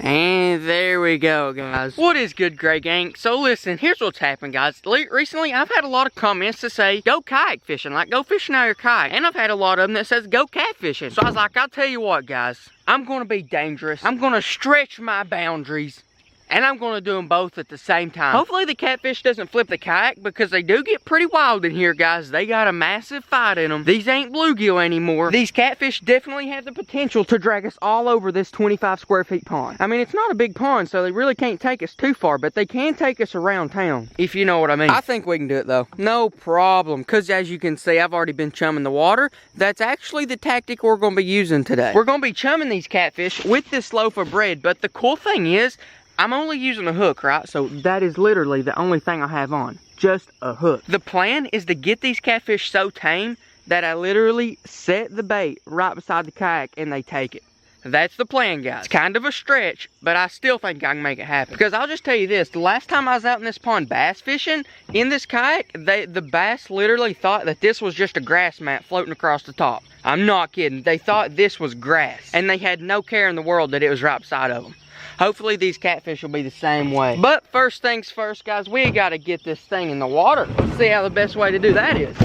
And there we go, guys. What is good, Gray Gang? So listen, here's what's happened, guys. Recently, I've had a lot of comments to say, go kayak fishing, like go fishing out of your kayak. And I've had a lot of them that says, go catfishing. So I was like, I'll tell you what, guys. I'm gonna be dangerous. I'm gonna stretch my boundaries. And I'm going to do them both at the same time. Hopefully the catfish doesn't flip the kayak, because they do get pretty wild in here, guys. They got a massive fight in them. These ain't bluegill anymore. These catfish definitely have the potential to drag us all over this 25 square feet pond. I mean, it's not a big pond, so they really can't take us too far, but they can take us around town, if you know what I mean. I think we can do it, though. No problem, because as you can see, I've already been chumming the water. That's actually the tactic we're going to be using today. We're going to be chumming these catfish with this loaf of bread, but the cool thing is, I'm only using a hook, right? So that is literally the only thing I have on. Just a hook. The plan is to get these catfish so tame that I literally set the bait right beside the kayak and they take it. That's the plan, guys. It's kind of a stretch, but I still think I can make it happen. Because I'll just tell you this, the last time I was out in this pond bass fishing, in this kayak, the bass literally thought that this was just a grass mat floating across the top. I'm not kidding. They thought this was grass. And they had no care in the world that it was right beside of them. Hopefully these catfish will be the same way. But first things first, guys, we got to get this thing in the water. Let's see how the best way to do that is.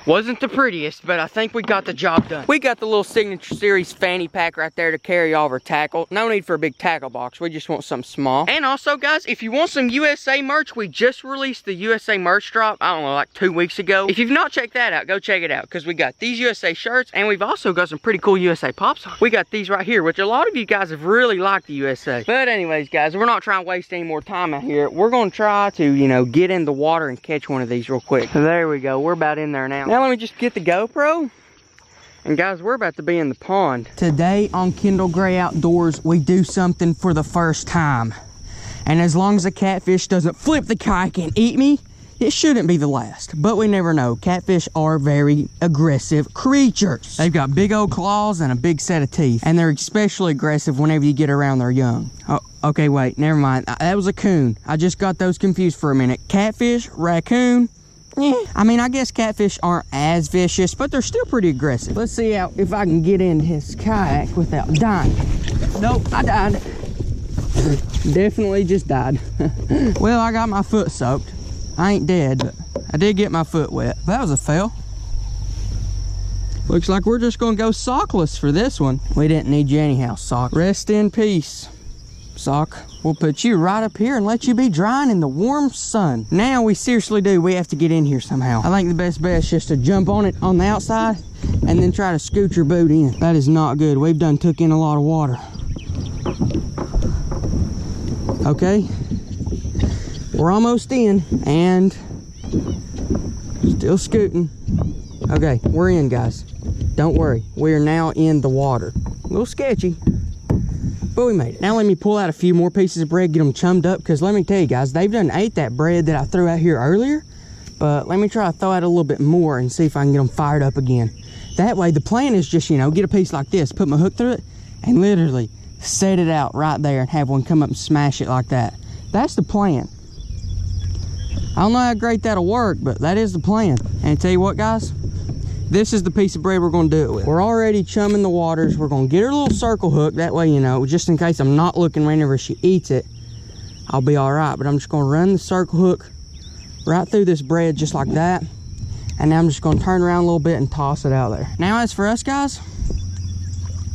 Wasn't the prettiest, but I think we got the job done. We got the little Signature Series fanny pack right there to carry all of our tackle. No need for a big tackle box. We just want something small. And also, guys, if you want some USA merch, we just released the USA merch drop, I don't know, like 2 weeks ago. If you've not checked that out, go check it out, because we got these USA shirts, and we've also got some pretty cool USA pops. We got these right here, which a lot of you guys have really liked the USA. But anyways, guys, we're not trying to waste any more time out here. We're going to try to, you know, get in the water and catch one of these real quick. So there we go. We're about in there now. Now let me just get the GoPro. And guys, we're about to be in the pond. Today on Kendall Gray Outdoors, we do something for the first time. And as long as the catfish doesn't flip the kayak and eat me, it shouldn't be the last. But we never know. Catfish are very aggressive creatures. They've got big old claws and a big set of teeth. And they're especially aggressive whenever you get around their young. Oh, okay, wait, never mind. That was a coon. I just got those confused for a minute. Catfish, raccoon. Yeah, I mean, I guess catfish aren't as vicious, but they're still pretty aggressive. Let's see if I can get in his kayak without dying. Nope, I died. Definitely just died. Well, I got my foot soaked. I ain't dead, but I did get my foot wet. That was a fail. Looks like we're just gonna go sockless for this one. We didn't need you anyhow, Sock. Rest in peace, Sock. We'll put you right up here and let you be drying in the warm sun. Now we seriously do. We have to get in here somehow. I think the best bet is just to jump on it on the outside and then try to scoot your boat in. That is not good. We've done took in a lot of water. Okay. We're almost in and still scooting. Okay, we're in, guys. Don't worry. We are now in the water. A little sketchy, but we made it. Now let me pull out a few more pieces of bread, get them chummed up, because let me tell you guys, they've done ate that bread that I threw out here earlier, but let me try to throw out a little bit more and see if I can get them fired up again. That way, the plan is just, you know, get a piece like this, put my hook through it, and literally set it out right there and have one come up and smash it like that. That's the plan. I don't know how great that'll work, but that is the plan. And tell you what, guys, this is the piece of bread we're going to do it with. We're already chumming the waters. We're going to get her little circle hook. That way, you know, just in case I'm not looking whenever she eats it, I'll be all right. But I'm just going to run the circle hook right through this bread just like that. And now I'm just going to turn around a little bit and toss it out there. Now, as for us, guys,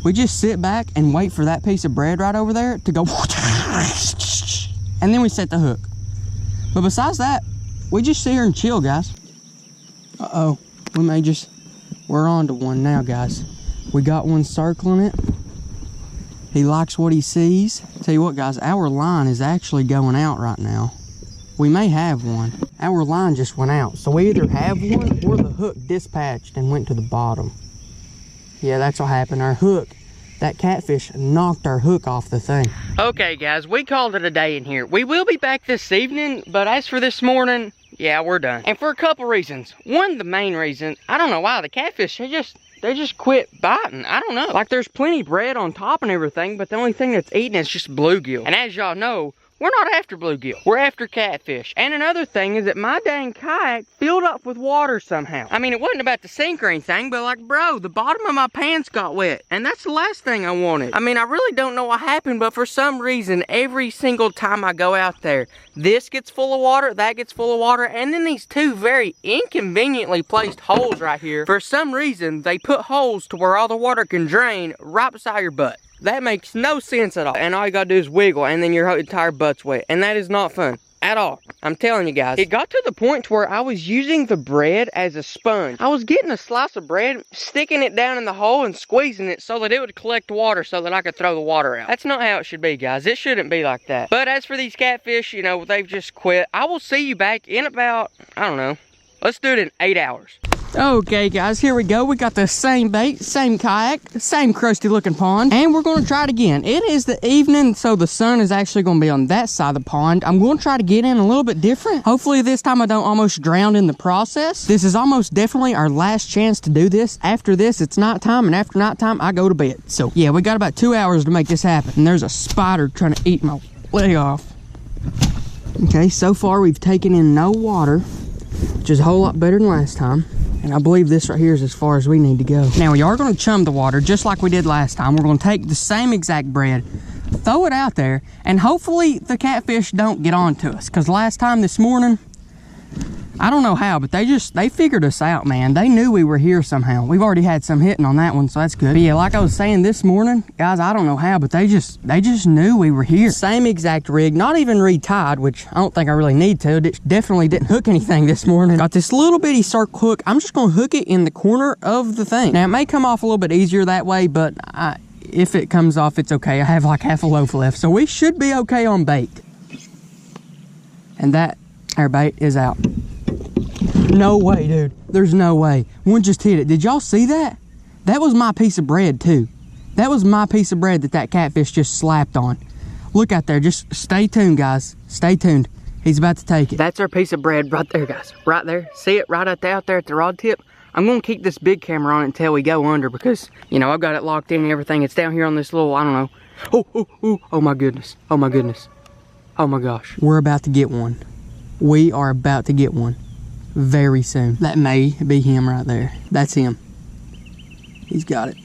we just sit back and wait for that piece of bread right over there to go. And then we set the hook. But besides that, we just sit here and chill, guys. Uh-oh. We may just... We're on to one now, guys. We got one circling it. He likes what he sees. Tell you what, guys, our line is actually going out right now. We may have one. Our line just went out. So we either have one or the hook dispatched and went to the bottom. Yeah, that's what happened. Our hook, that catfish knocked our hook off the thing. Okay, guys, we called it a day in here. We will be back this evening, but as for this morning, yeah, we're done. And for a couple reasons. One, the main reason, I don't know why, the catfish, they just quit biting. I don't know. Like, there's plenty of bread on top and everything, but the only thing that's eating is just bluegill. And as y'all know, We're not after bluegill. We're after catfish. And another thing is that my dang kayak filled up with water somehow. I mean, it wasn't about to sink or anything, but like, bro, the bottom of my pants got wet. And that's the last thing I wanted. I mean, I really don't know what happened, but for some reason, every single time I go out there, this gets full of water, that gets full of water, and then these two very inconveniently placed holes right here. For some reason, they put holes to where all the water can drain right beside your butt. That makes no sense at all. And all you gotta do is wiggle, and then your entire butt's wet. And that is not fun at all. I'm telling you guys. It got to the point to where I was using the bread as a sponge. I was getting a slice of bread, sticking it down in the hole and squeezing it so that it would collect water so that I could throw the water out. That's not how it should be, guys. It shouldn't be like that. But as for these catfish, you know, they've just quit. I will see you back in about, I don't know, let's do it in 8 hours. Okay guys, here we go. We got the same bait, same kayak, same crusty looking pond, and we're going to try it again. It is the evening, so the sun is actually going to be on that side of the pond. I'm going to try to get in a little bit different. Hopefully this time I don't almost drown in the process. This is almost definitely our last chance to do this. After this, it's nighttime, and after nighttime, I go to bed. So yeah, we got about 2 hours to make this happen. And there's a spider trying to eat my leg off. Okay, so far we've taken in no water, which is a whole lot better than last time. And I believe this right here is as far as we need to go. Now we are going to chum the water just like we did last time. We're going to take the same exact bread, throw it out there, and hopefully the catfish don't get on to us. Because last time this morning, I don't know how, but they figured us out, man. They knew we were here somehow. We've already had some hitting on that one, so that's good. But yeah, like I was saying this morning, guys, I don't know how, but they just knew we were here. Same exact rig, not even retied, which I don't think I really need to. It definitely didn't hook anything this morning. Got this little bitty circle hook. I'm just gonna hook it in the corner of the thing. Now, it may come off a little bit easier that way, but if it comes off, it's okay. I have like half a loaf left, so we should be okay on bait. And that, our bait is out. No way, dude. There's no way. One just hit it. Did y'all see that? That was my piece of bread, too. That was my piece of bread that catfish just slapped on. Look out there. Just stay tuned, guys. Stay tuned. He's about to take it. That's our piece of bread right there, guys. Right there. See it right out there at the rod tip? I'm going to keep this big camera on it until we go under because, you know, I've got it locked in and everything. It's down here on this little, I don't know. Oh my goodness. Oh my goodness. Oh my gosh. We're about to get one. We are about to get one. Very soon. That may be him right there. That's him. He's got it.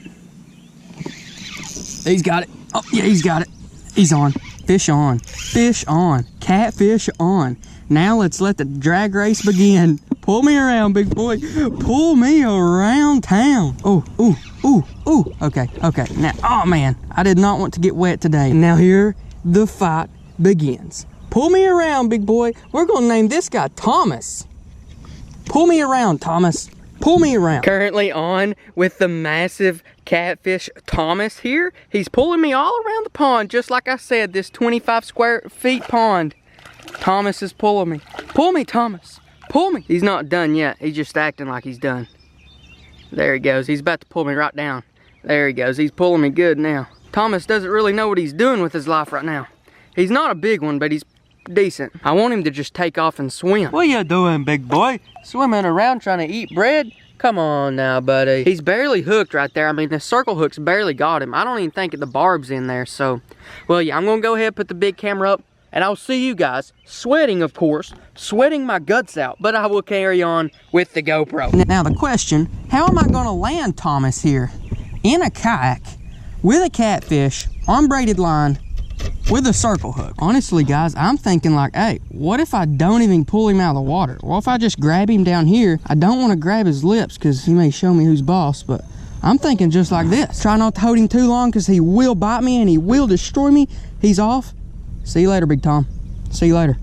He's got it. Oh, yeah, he's got it. He's on. Fish on. Fish on. Catfish on. Now let's let the drag race begin. Pull me around, big boy. Pull me around town. Oh. Okay. Now, oh man, I did not want to get wet today. Now here the fight begins. Pull me around, big boy. We're gonna name this guy Thomas. Pull me around, Thomas. Pull me around. Currently on with the massive catfish Thomas here. He's pulling me all around the pond, just like I said, this 25 square feet pond. Thomas is pulling me. Pull me, Thomas. Pull me. He's not done yet. He's just acting like he's done. There he goes. He's about to pull me right down. There he goes. He's pulling me good now. Thomas doesn't really know what he's doing with his life right now. He's not a big one, but he's decent. I want him to just take off and swim. What you doing, big boy? Swimming around trying to eat bread? Come on now, buddy. He's barely hooked right there. I mean, the circle hook's barely got him. I don't even think the barb's in there, so. Well, yeah, I'm gonna go ahead and put the big camera up, and I'll see you guys, sweating, of course, sweating my guts out, but I will carry on with the GoPro. Now, the question, how am I gonna land Thomas here in a kayak with a catfish on braided line with a circle hook? Honestly, guys, I'm thinking like, hey, what if I don't even pull him out of the water? Well, if I just grab him down here, I don't want to grab his lips because he may show me who's boss, but I'm thinking just like this. Try not to hold him too long because he will bite me and he will destroy me. He's off. See you later, Big Tom. See you later.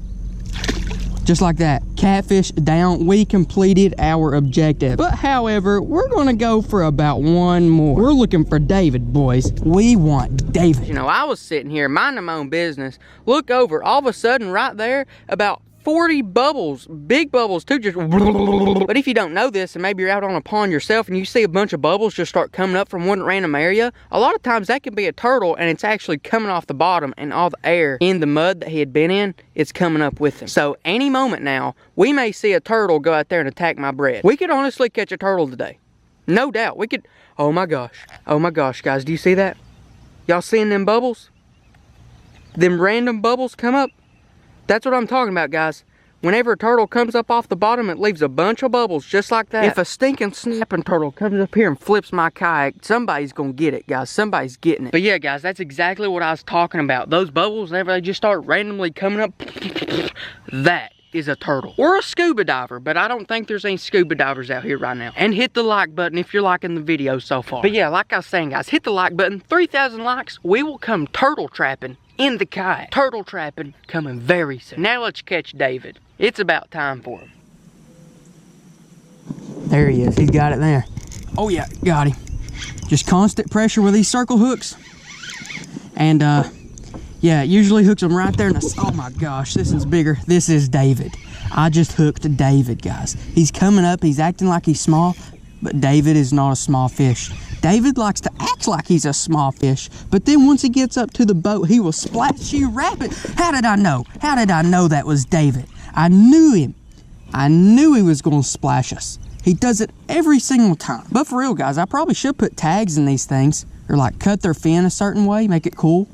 Just like that, catfish down. We completed our objective. But however, we're gonna go for about one more. We're looking for David, boys. We want David. You know, I was sitting here minding my own business. Look over, all of a sudden right there, about 40 bubbles, big bubbles too, just. But if you don't know this, and maybe you're out on a pond yourself and you see a bunch of bubbles just start coming up from one random area, a lot of times that can be a turtle and it's actually coming off the bottom, and all the air in the mud that he had been in, it's coming up with him. So any moment now, we may see a turtle go out there and attack my bread. We could honestly catch a turtle today. No doubt, we could. Oh my gosh, guys, do you see that? Y'all seeing them bubbles? Them random bubbles come up? That's what I'm talking about, guys. Whenever a turtle comes up off the bottom, it leaves a bunch of bubbles just like that. If a stinking snapping turtle comes up here and flips my kayak, somebody's gonna get it, guys. Somebody's getting it. But yeah, guys, that's exactly what I was talking about. Those bubbles, whenever they just start randomly coming up, that is a turtle. Or a scuba diver, but I don't think there's any scuba divers out here right now. And hit the like button if you're liking the video so far. But yeah, like I was saying, guys, hit the like button. 3,000 likes, we will come turtle trapping in the kayak. Turtle trapping coming very soon. Now let's catch David. It's about time for him. There he is. He's got it there. Oh yeah, got him. Just constant pressure with these circle hooks. And yeah, it usually hooks them right there in the, oh my gosh, this is bigger. This is David. I just hooked David, guys. He's coming up, he's acting like he's small, but David is not a small fish. David likes to act like he's a small fish, but then once he gets up to the boat, he will splash you rapid. How did I know? How did I know that was David? I knew him. I knew he was going to splash us. He does it every single time. But for real, guys, I probably should put tags in these things, or like cut their fin a certain way, make it cool,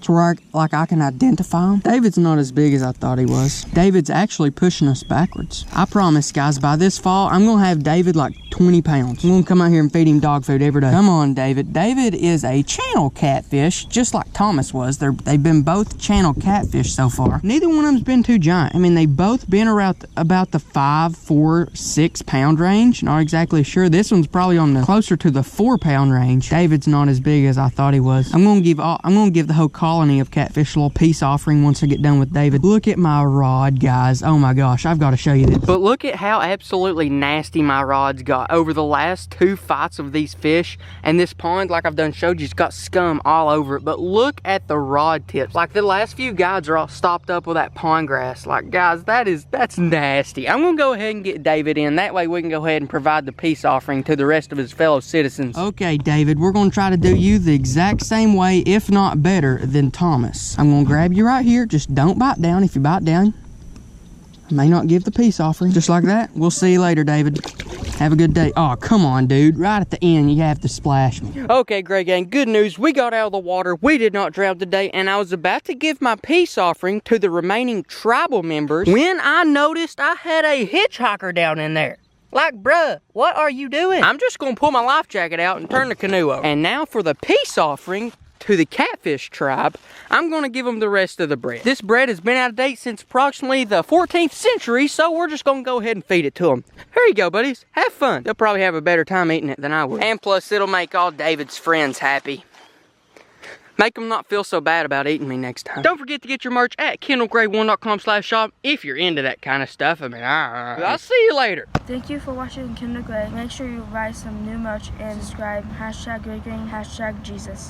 to where I can identify them. David's not as big as I thought he was. David's actually pushing us backwards. I promise, guys, by this fall, I'm gonna have David like 20 pounds. I'm gonna come out here and feed him dog food every day. Come on, David. David is a channel catfish, just like Thomas was. They've been both channel catfish so far. Neither one of them's been too giant. I mean, they've both been around about the 5, 4, 6 pound range. Not exactly sure. This one's probably on the closer to the 4 pound range. David's not as big as I thought he was. I'm gonna give the whole colony of catfish a little peace offering once I get done with David. Look at my rod, guys. Oh my gosh, I've got to show you this. But look at how absolutely nasty my rod's got. Over the last 2 fights of these fish, and this pond, like I've done showed you, it's got scum all over it. But look at the rod tips. Like the last few guides are all stopped up with that pond grass. Like, guys, that's nasty. I'm gonna go ahead and get David in. That way we can go ahead and provide the peace offering to the rest of his fellow citizens. Okay, David, we're gonna try to do you the exact same way, if not better, than Thomas. I'm gonna grab you right here. Just don't bite down. If you bite down, I may not give the peace offering. Just like that. We'll see you later, David. Have a good day. Oh, come on, dude. Right at the end, you have to splash me. Okay, Grey Gang, good news. We got out of the water. We did not drown today, and I was about to give my peace offering to the remaining tribal members when I noticed I had a hitchhiker down in there. Like, bruh, what are you doing? I'm just gonna pull my life jacket out and turn the canoe over. And now for the peace offering to the catfish tribe, I'm gonna give them the rest of the bread. This bread has been out of date since approximately the 14th century, so we're just gonna go ahead and feed it to them. Here you go, buddies. Have fun. They'll probably have a better time eating it than I would. And plus, it'll make all David's friends happy. Make them not feel so bad about eating me next time. Don't forget to get your merch at KendallGray1.com/shop if you're into that kind of stuff. I mean, I'll see you later. Thank you for watching Kendall Gray. Make sure you buy some new merch and subscribe. #GrayGreen, #Jesus.